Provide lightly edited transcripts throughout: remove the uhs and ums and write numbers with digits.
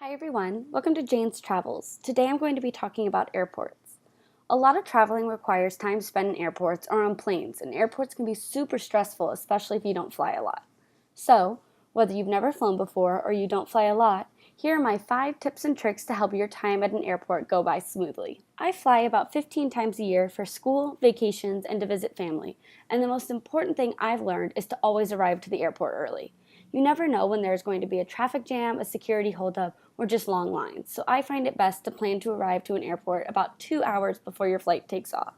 Hi everyone, welcome to Jane's Travels. Today I'm going to be talking about airports. A lot of traveling requires time spent in airports or on planes, and airports can be super stressful, especially if you don't fly a lot. So, whether you've never flown before or you don't fly a lot, here are my 5 tips and tricks to help your time at an airport go by smoothly. I fly about 15 times a year for school, vacations, and to visit family, and the most important thing I've learned is to always arrive to the airport early. You never know when there's going to be a traffic jam, a security holdup, or just long lines, so I find it best to plan to arrive to an airport about 2 hours before your flight takes off.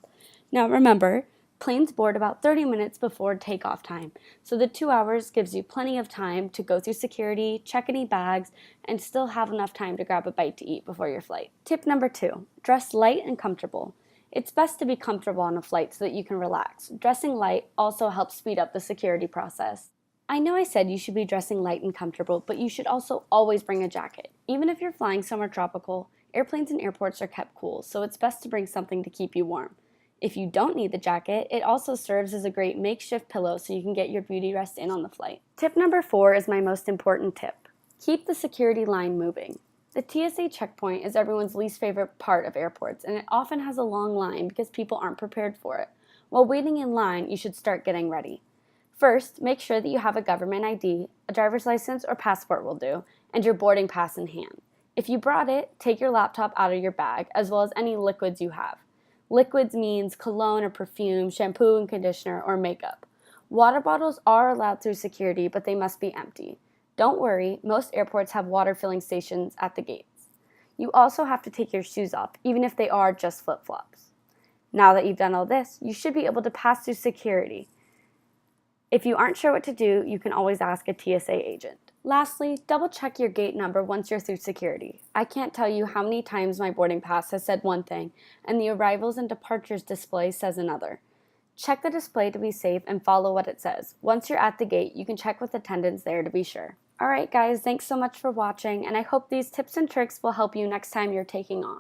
Now remember, planes board about 30 minutes before takeoff time, so the 2 hours gives you plenty of time to go through security, check any bags, and still have enough time to grab a bite to eat before your flight. Tip number 2, dress light and comfortable. It's best to be comfortable on a flight so that you can relax. Dressing light also helps speed up the security process. I know I said you should be dressing light and comfortable, but you should also always bring a jacket. Even if you're flying somewhere tropical, airplanes and airports are kept cool, so it's best to bring something to keep you warm. If you don't need the jacket, it also serves as a great makeshift pillow so you can get your beauty rest in on the flight. Tip number 4 is my most important tip. Keep the security line moving. The TSA checkpoint is everyone's least favorite part of airports, and it often has a long line because people aren't prepared for it. While waiting in line, you should start getting ready. First, make sure that you have a government ID, a driver's license or passport will do, and your boarding pass in hand. If you brought it, take your laptop out of your bag, as well as any liquids you have. Liquids means cologne or perfume, shampoo and conditioner, or makeup. Water bottles are allowed through security, but they must be empty. Don't worry, most airports have water filling stations at the gates. You also have to take your shoes off, even if they are just flip-flops. Now that you've done all this, you should be able to pass through security. If you aren't sure what to do, you can always ask a TSA agent. Lastly, double check your gate number once you're through security. I can't tell you how many times my boarding pass has said one thing and the arrivals and departures display says another. Check the display to be safe and follow what it says. Once you're at the gate, you can check with attendants there to be sure. Alright guys, thanks so much for watching, and I hope these tips and tricks will help you next time you're taking off.